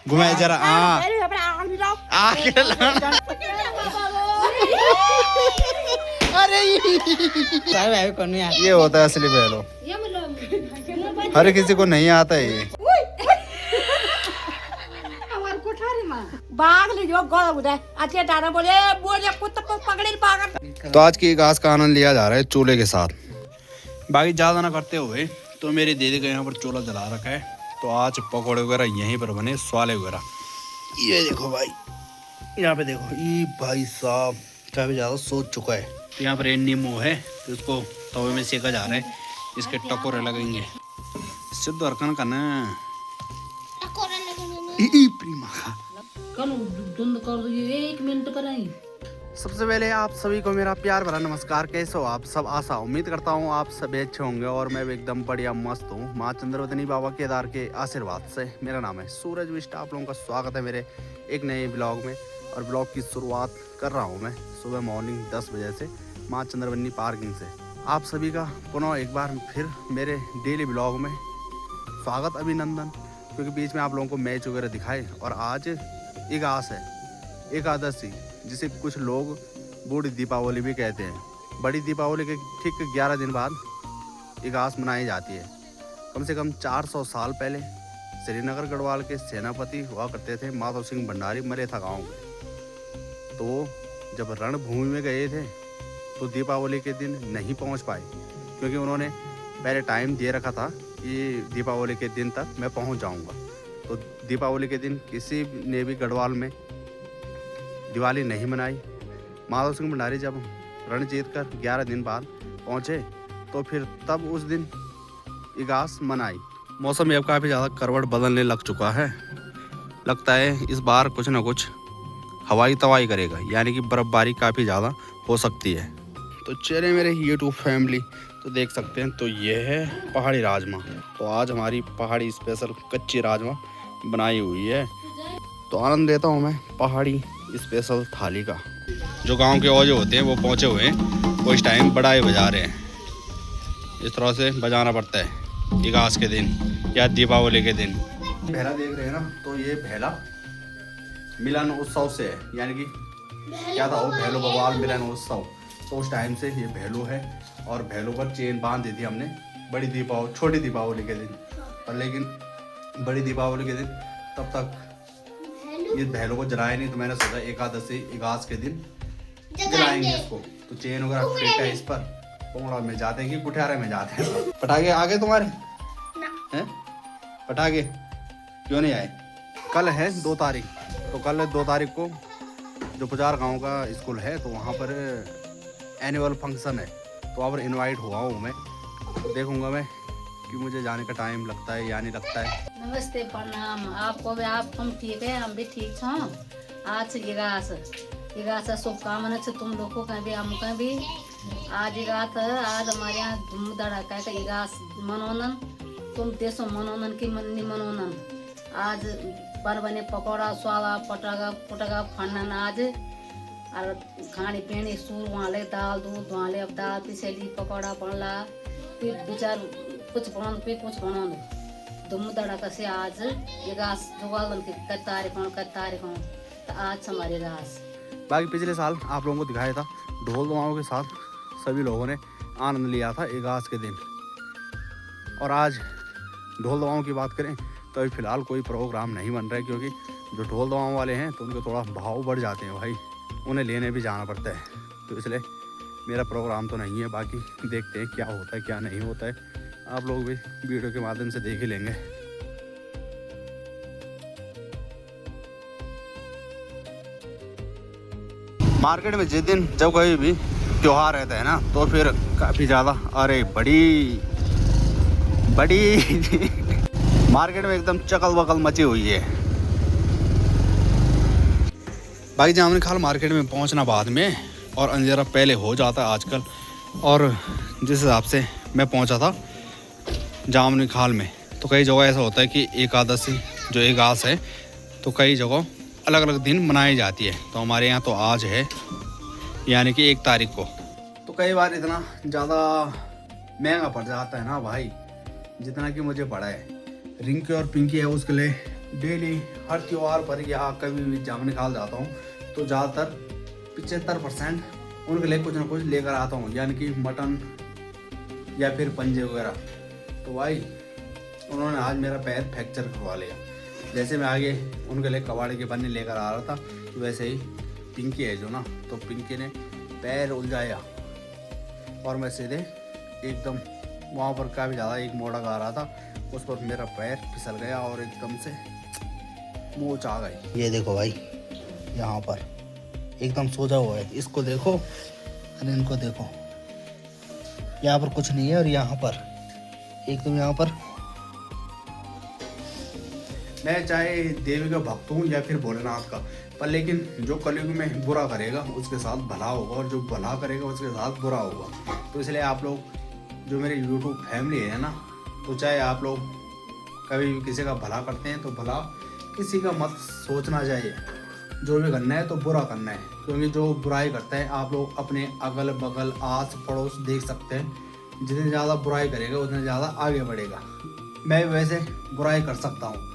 घुमाए जरा। हाँ अरे ये होता है असली बहलो, हर किसी को नहीं आता है ये। तो आज की घास का आनंद लिया जा रहा है चूल्हे के साथ। बाकी ज़्यादा ना करते हुए तो मेरी दीदी का यहाँ पर चूल्हा जला रखा है, तो आज पकौड़े वगैरह यहीं पर बने, स्वाले वगैरह। ये देखो भाई, यहाँ पे देखो, ये भाई साहब काफ़ी ज़्यादा सोच चुका है। तो यहाँ पर ये नींबू है, तो इसको तवे में सेका जा रहा है, इसके टकोरे लगेंगे। सिद्ध अर्कन का ना प्रीमा का सबसे पहले आप सभी को मेरा प्यार भरा नमस्कार। कैसे हो आप सब? आशा उम्मीद करता हूँ आप सभी अच्छे होंगे और मैं भी एकदम बढ़िया मस्त हूँ। माँ चंद्रवदनी बाबा केदार के आशीर्वाद से। मेरा नाम है सूरज विष्ट। आप लोगों का स्वागत है मेरे एक नए ब्लॉग में। और ब्लॉग की शुरुआत कर रहा हूँ मैं सुबह मॉर्निंग 10 बजे से माँ चंद्रवदनी पार्किंग से। आप सभी का पुनः एक बार फिर मेरे डेली ब्लॉग में स्वागत, अभिनंदन। क्योंकि बीच में आप लोगों को मैच वगैरह दिखाए। और आज एकादश है, एकादशी, जिसे कुछ लोग बूढ़ी दीपावली भी कहते हैं। बड़ी दीपावली के ठीक 11 दिन बाद एकादश मनाई जाती है। कम से कम 400 साल पहले श्रीनगर गढ़वाल के सेनापति हुआ करते थे माधव सिंह भंडारी, मरेथा गांव के। तो वो जब रणभूमि में गए थे तो दीपावली के दिन नहीं पहुंच पाए, क्योंकि उन्होंने पहले टाइम दे रखा था कि दीपावली के दिन तक मैं पहुंच जाऊंगा। तो दीपावली के दिन किसी ने भी गढ़वाल में दिवाली नहीं मनाई। माधव सिंह भंडारी जब रण जीत कर 11 दिन बाद पहुंचे तो फिर तब उस दिन एकादश मनाई। मौसम अब काफ़ी ज़्यादा करवट बदलने लग चुका है। लगता है इस बार कुछ ना कुछ हवाई तवाई करेगा, यानी कि बर्फबारी काफ़ी ज़्यादा हो सकती है। तो चलिए मेरे यूट्यूब फैमिली, तो देख सकते हैं, तो ये है पहाड़ी राजमा। तो आज हमारी पहाड़ी स्पेशल कच्ची राजमा बनाई हुई है। तो आनंद लेता हूँ मैं पहाड़ी स्पेशल थाली का। जो गांव के औजे होते हैं वो पहुँचे हुए हैं, वो इस टाइम बड़ाई बजा रहे हैं। इस तरह से बजाना पड़ता है एकादश के दिन या दीपावली के दिन। भैला देख रहे हैं ना, तो ये भैला मिलन उत्सव से है, यानी कि क्या था वो भैलो बवाल मिलन उत्सव। तो उस टाइम से ये भैलो है। और भैलो पर चेन बांध दी थी हमने बड़ी दीपावली, छोटी दीपावली के दिन पर। लेकिन बड़ी दीपावली के दिन तब तक ये भैलो को जलाया नहीं, तो मैंने सोचा एकादशी एकादश के दिन जलाएंगे इसको। तो चेन वगैरह फिट है इस पर। पोंगड़ा में जाते हैं कि कुठारे में जाते हैं। पटाखे आ गए तुम्हारे हैं? पटाखे क्यों नहीं आए? कल है 2 तारीख। तो कल 2 तारीख को जो पुजार गांव का स्कूल है, तो वहाँ पर एनुअल फंक्शन है। तो वहाँ पर इनवाइट हुआ हूँ मैं। तो देखूँगा मैं कि मुझे जाने का टाइम लगता है या नहीं लगता है। नमस्ते, प्रणाम आपको भी। आप हम ठीक है, हम भी ठीक छो। आज एकादश शुभकामना से तुम लोगों का भी, हम का भी। आज एकादश, आज हमारे यहाँ धूम धड़ाका का एकादश मनोनन। तुम देशो मनोनन की मन्नी मनोनन। आज पर बने पकौड़ा स्वाला पटागा पुटगा फंडन आज। और खानी पीनी सूर वहाँ ले दाल दूध वहाँ ले, अब दाल पिसेली पकौड़ा बनला, फिर विचार कुछ बनो फिर कुछ बनो धूम धड़ाका से आज एकादश जुगाल के तारीख हो। तो आज हमारे एकादश। बाकी पिछले साल आप लोगों को दिखाया था ढोल दमाओं के साथ सभी लोगों ने आनंद लिया था एकादश के दिन। और आज ढोल दमाओं की बात करें तो अभी फ़िलहाल कोई प्रोग्राम नहीं बन रहा है, क्योंकि जो ढोल दमाओं वाले हैं तो उनके थोड़ा भाव बढ़ जाते हैं भाई, उन्हें लेने भी जाना पड़ता है। तो इसलिए मेरा प्रोग्राम तो नहीं है। बाकी देखते हैं क्या होता है क्या नहीं होता है। आप लोग भी वीडियो के माध्यम से देख ही लेंगे। मार्केट में जिस दिन जब कोई भी त्योहार रहता है ना, तो फिर काफ़ी ज़्यादा अरे बड़ी मार्केट में एकदम चकल बकल मची हुई है। बाकी जामुनी खाल मार्केट में पहुंचना बाद में और अंधेरा पहले हो जाता है आजकल। और जिस हिसाब से मैं पहुंचा था जामुनी खाल में, तो कई जगह ऐसा होता है कि एकादशी जो एकादश है, तो कई जगह अलग अलग दिन मनाई जाती है। तो हमारे यहाँ तो आज है, यानी कि 1 तारीख को। तो कई बार इतना ज़्यादा महंगा पड़ जाता है ना भाई, जितना कि मुझे पड़ा है। रिंकी और पिंकी है उसके लिए डेली हर त्योहार पर या कभी भी जब निकाल जाता हूँ तो ज़्यादातर 75% उनके लिए कुछ ना कुछ लेकर आता हूँ, यानी कि मटन या फिर पंजे वगैरह। तो भाई उन्होंने आज मेरा पैर फ्रैक्चर करवा लिया। जैसे मैं आगे उनके लिए कबाड़ी के बन्ने लेकर आ रहा था तो वैसे ही पिंकी है जो ना, तो पिंकी ने पैर उलझाया और मैं सीधे एकदम वहाँ पर काफ़ी ज़्यादा एक मोड़ा गा रहा था, उस पर मेरा पैर फिसल गया और एकदम से मोच आ गई। ये देखो भाई, यहाँ पर एकदम सोजा हुआ है, इसको देखो और इनको देखो, यहाँ पर कुछ नहीं है और यहाँ पर एकदम यहाँ पर। मैं चाहे देवी का भक्त हूँ या फिर भोलेनाथ का, पर लेकिन जो कलयुग में बुरा करेगा उसके साथ भला होगा और जो भला करेगा उसके साथ बुरा होगा। तो इसलिए आप लोग जो मेरे YouTube फैमिली है ना, तो चाहे आप लोग कभी भी किसी का भला करते हैं तो भला किसी का मत सोचना चाहिए। जो भी करना है तो बुरा करना है, क्योंकि जो बुराई करता है आप लोग अपने अगल बगल आस पड़ोस देख सकते हैं। जितनी ज़्यादा बुराई करेगा उतने ज़्यादा आगे बढ़ेगा। मैं वैसे बुराई कर सकता हूँ,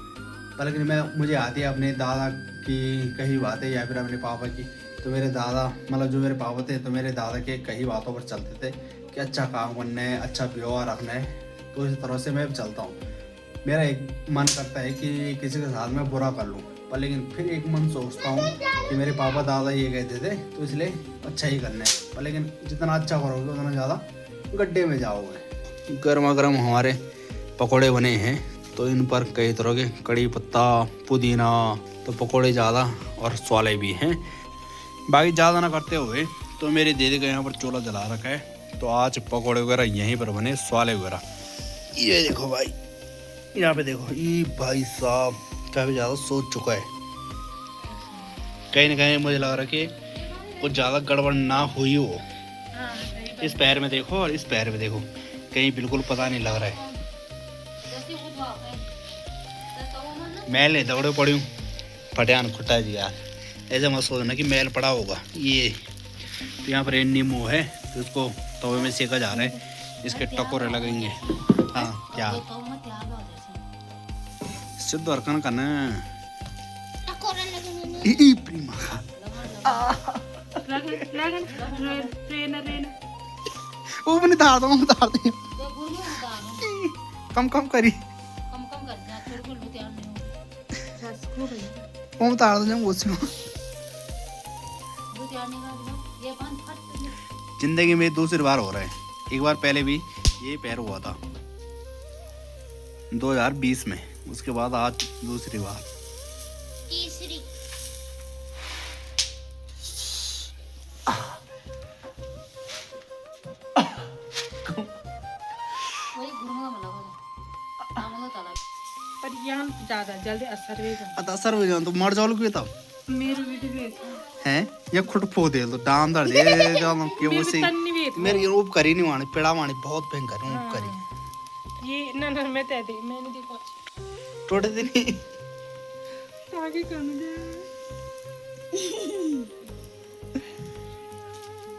लेकिन मुझे आती है अपने दादा की कही बातें या फिर अपने पापा की। तो मेरे दादा मतलब जो मेरे पापा थे तो मेरे दादा के कई बातों पर चलते थे कि अच्छा काम करना है, अच्छा व्यवहार रखना है। तो इस तरह से मैं चलता हूँ। मेरा एक मन करता है कि किसी के साथ मैं बुरा कर लूँ, पर लेकिन फिर एक मन सोचता हूँ कि मेरे पापा दादा ये कहते थे तो इसलिए अच्छा ही करना है। पर लेकिन जितना अच्छा करोगे उतना ज़्यादा गड्ढे में जाओगे। गर्मा गर्म हमारे पकौड़े बने हैं, तो इन पर कई तरह के कड़ी पत्ता, पुदीना, तो पकौड़े ज़्यादा और स्वाले भी हैं। बाकी ज़्यादा ना करते हुए तो मेरी दीदी का यहाँ पर चूल्हा जला रखा है, तो आज पकौड़े वगैरह यहीं पर बने, स्वाले वगैरह। ये देखो भाई, यहाँ पे देखो, ये भाई साहब काफ़ी ज़्यादा सोच चुका है। कहीं ना कहीं मुझे लग रहा है कि कुछ ज़्यादा गड़बड़ ना हुई हो। इस पैर में देखो और इस पैर में देखो, कहीं बिल्कुल पता नहीं लग रहा है। मैल दौड़े पड़ी हूँ फटियान खुटा जी यार, ऐसे मत सोचना कि मैल पड़ा होगा। ये तो यहाँ पर नींबू है, तो इसको तवे में सेका जा रहा है, इसके टकोरे लगेंगे। हाँ क्या सिद्ध अर्कन करना वो भी नहीं धार दो, धार दे कम कम करी वो ताड़ दो वो जिंदगी में दूसरी बार हो रहा है। एक बार पहले भी ये पैर हुआ था 2020 में, उसके बाद आज दूसरी बार। तीसरी पर यहाँ ज्यादा जल्दी असर हो जाए तो मर जाओ लोग तब मेरे वीडियो हैं या खुद फो दे तो डाम दर दे जाओ कि वो से मेरी रूप करी नहीं वाणी पेड़ा वाणी बहुत भयंकर रूप करी। ये ना मैं ते दे मैंने देखा टोटे दिन आगे करने दे।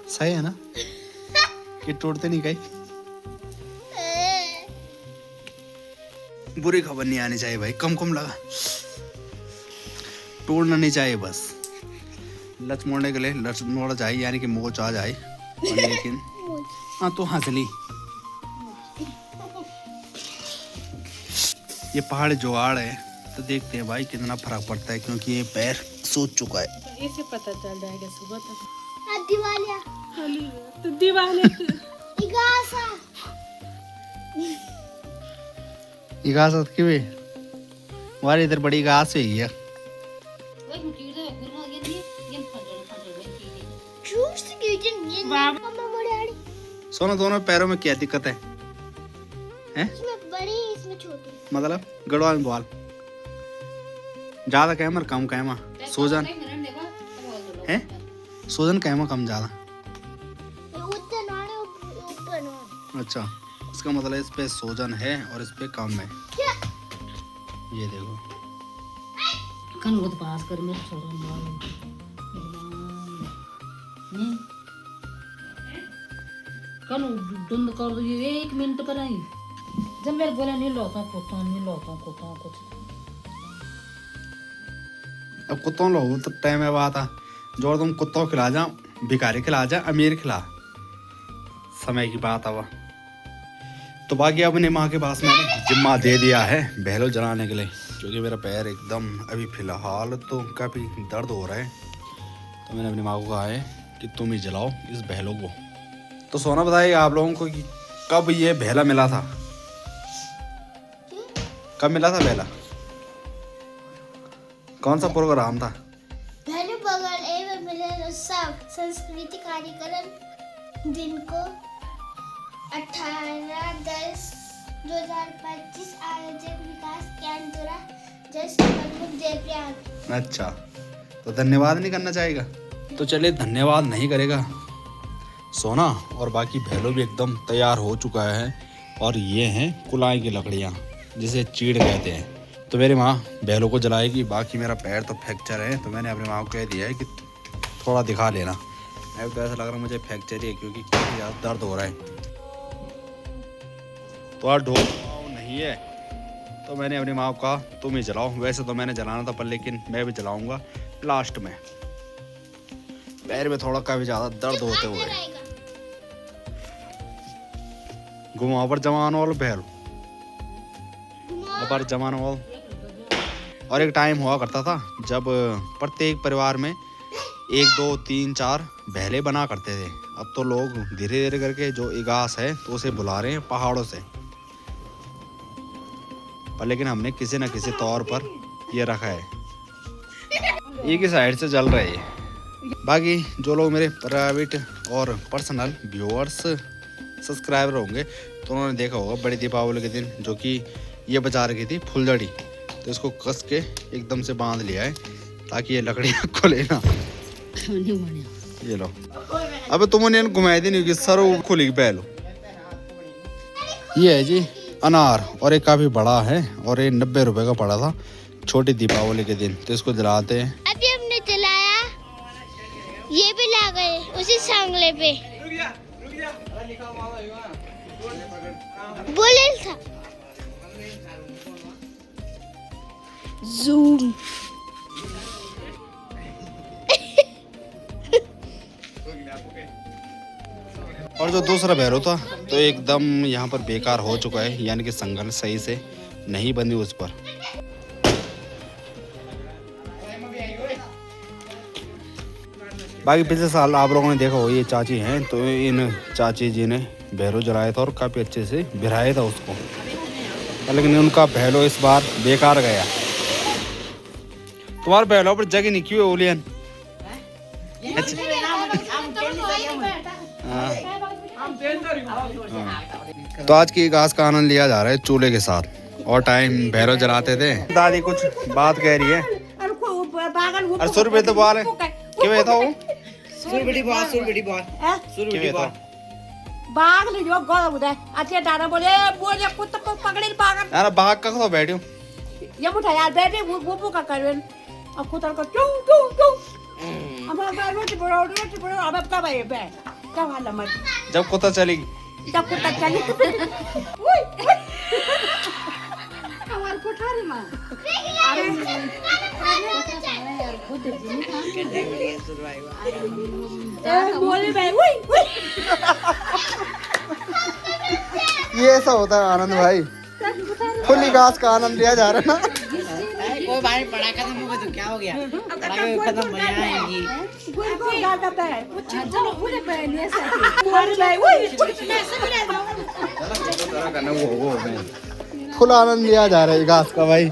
सही है ना कि टोटते नहीं कहीं। बुरी खबर नहीं आनी चाहिए भाई, कम कम लगा, तोड़ना नहीं चाहिए, बस लच मोड़ने के लिए लच मोड़ा चाहिए, यानी कि मोच आ जाए। लेकिन हाँ तो हंस ली। ये पहाड़ जुगाड़ है, तो देखते हैं भाई कितना फर्क पड़ता है, क्योंकि ये पैर सूज चुका है। तो इसे पता चल जाएगा सुबह तक। दिवालिया तो दिवाली इगासा इगासत की भी हमारे इधर बड़ी घास है ये। सोना दोनों पैरों में क्या दिक्कत है? हैं? इसमें बड़ी इसमें छोटी। मतलब गड़वा में बाल ज्यादा कैमर कम कैमा सूजन है, सूजन कैमा कम ज्यादा। अच्छा, इसका मतलब इस पे सूजन है और इस पे कम है। ये देखो कन बहुत पास कर मेरे छोरा कन दुंद कर दो ये 1 मिनट पर आई जब मेरे बोला नहीं लौटा कोता कुछ अब कुत्तों लोग तो टाइम है बात है जो तुम कुत्तों को खिला जा भिखारी खिला जा अमीर खिला समय की बात है वह। तो बाकी अपनी माँ के पास मैंने जिम्मा दे दिया है बहलो जलाने के लिए क्योंकि मेरा पैर एकदम अभी फिलहाल तो काफ़ी दर्द हो रहा है। तो मैंने अपनी माँ को कहा है कि तुम ही जलाओ इस बहलों को। तो सोना बताइए आप लोगों को कि कब ये बहला मिला था, कब मिला था बहला, कौन सा प्रोग्राम था? धनु बगल एवं मिलन उत्सव संस्कृति कार्यक्रम दिन को 18/10/2025 आयोजक विकास केंद्र जस्ट प्रमुख जयप्रयाग। अच्छा तो धन्यवाद नहीं करना चाहेगा? तो चलिए धन्यवाद नहीं करेगा सोना। और बाकी भैलो भी एकदम तैयार हो चुका है और ये हैं कुलाई की लकड़ियाँ जिसे चीड़ कहते हैं। तो मेरी माँ बैलों को जलाएगी। बाकी मेरा पैर तो फ्रैक्चर है तो मैंने अपनी माँ को कह दिया है कि थोड़ा दिखा लेना। अब तो ऐसा लग रहा है मुझे फ्रैक्चर ही है क्योंकि काफ़ी ज़्यादा दर्द हो रहा है। तो आज ढोल नहीं है तो मैंने अपनी माँ को कहा तुम ही जलाओ। वैसे तो मैंने जलाना था पर लेकिन मैं भी जलाऊंगा लास्ट में। पैर में थोड़ा काफ़ी ज़्यादा दर्द होते हुए घुमाओ पर जमान वाल बैल पर जमान वाल। और एक टाइम हुआ करता था जब प्रत्येक परिवार में 1 2 3 4 बहले बना करते थे। अब तो लोग धीरे धीरे करके जो इगास है तो उसे बुला रहे हैं पहाड़ों से। पर लेकिन हमने किसी न किसी तौर पर ये रखा है। एक ही साइड से जल रहे हैं। बाकी जो लोग मेरे प्राइवेट और पर्सनल व्यूअर्स सब्सक्राइबर होंगे तो उन्होंने देखा होगा बड़ी दीपावली के दिन जो कि ये बचा रखी थी फुलझड़ी। तो इसको कस के एकदम से बांध लिया है ताकि ये लकड़ियाँ खुले ना। ये लो अब तुमने घुमाई दी नहीं कि सर खुली पहलो। ये है जी अनार और ये काफी बड़ा है और ये 90 रुपए का पड़ा था छोटी दीपावली के दिन। तो इसको जलाते हैं। अभी हमने जलाया ये भी ला गए उसी सांगले पे बोले था जूम। और जो दूसरा भैरव था तो एकदम यहाँ पर बेकार हो चुका है यानी कि संगल सही से नहीं बंधी उस पर। बाकी पिछले साल आप लोगों ने देखा हो ये चाची हैं तो इन चाची जी ने भैरव जलाया था और काफ़ी अच्छे से बिराया था उसको। लेकिन उनका भैरव इस बार बेकार गया। तुम्हारे भैरव पर जगह नहीं क्यों ओलियन? तो आज की घास का आनंद लिया जा रहा है चूल्हे के साथ। और टाइम भैरव जलाते थे। दादी कुछ बात कह रही है। अरे सुर भी तो बोल क्यों था वो? सुर बड़ी बात बाग ले जो गो उदय अच्छे दाना बोले कुत्ते को पकड़े बाग यार बाग का तो बैठो ये मुठा यार बैठे वो का करन अब कुत्ता को चू चू चू अब रोटी बड़ो अब कब आए बे क्या वाला मत जब कुत्ता चलेगी जब कुत्ता चली हमार कोठारी मां बोले भाई ये ऐसा होता है आनंद भाई। खुली घास का आनंद लिया जा रहा है ना। कोई भाई पढ़ा खत्म हो तो क्या हो गया? खत्म हो जाएगी। फुल आनंद लिया जा रहा है घास का भाई।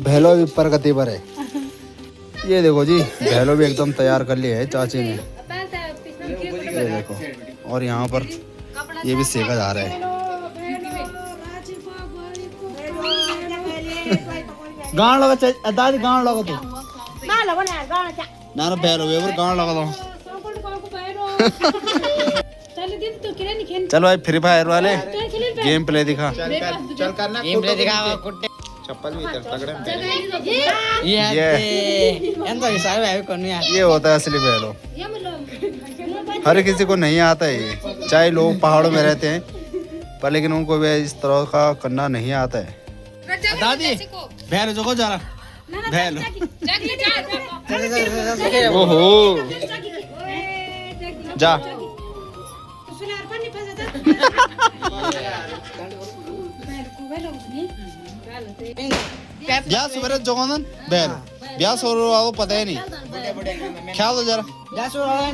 भैलो भी प्रगति पर है। ये देखो जी भैलो भी एकदम तैयार कर लिया है चाची ने। ये देखो और यहाँ पर ये भी सेका जा रहा है। गान लगा दादी गान लगा तो ना भैलो वेवर गान लगा दो। चलो भाई फ्री फायर वाले गेम प्ले दिखा। चल करना गेम प्ले दिखा कुत्ते चप्पल भी तगड़े ये होता है असली भैलो। हर किसी को नहीं आता है ये चाहे लोग पहाड़ों में रहते हैं पर लेकिन उनको भी इस तरह का करना नहीं आता है। दादी भैलो जो को जा रहा बहन चल ओहो जा ब्याह सवेरे जोगन बहन ब्याह सो रहा वो पता ही नहीं ख्याल हो जरा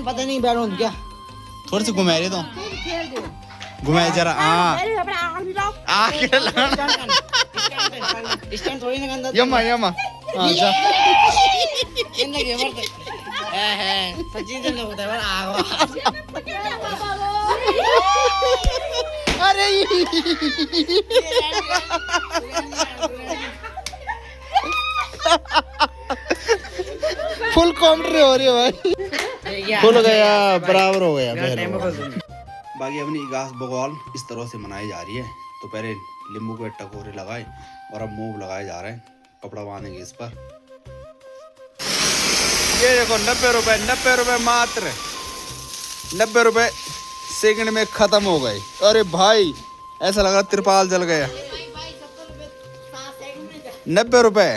पता नहीं बैठो क्या थोड़ी सी घुमा रही तो घुमाए जरा हाँ आके स्टैंड थोड़ी ना गंदा यम्मा यम्मा हाँ जा इन लगे मरते है सच्ची दिन होता है आगो अरे फुल कॉमेंट्री हो रही है भाई खुल गया बराबर हो गया बाकी अपनी घास बगौल इस तरह से मनाई जा रही है तो पहले नींबू के टकोरे लगाए और अब मूव लगाए जा रहे हैं कपड़ा बांधेंगे इस पर ये देखो 90 रुपए मात्र 90 रुपए सेकंड में खत्म हो गए अरे भाई ऐसा लग रहा तिरपाल जल गया 90 रुपए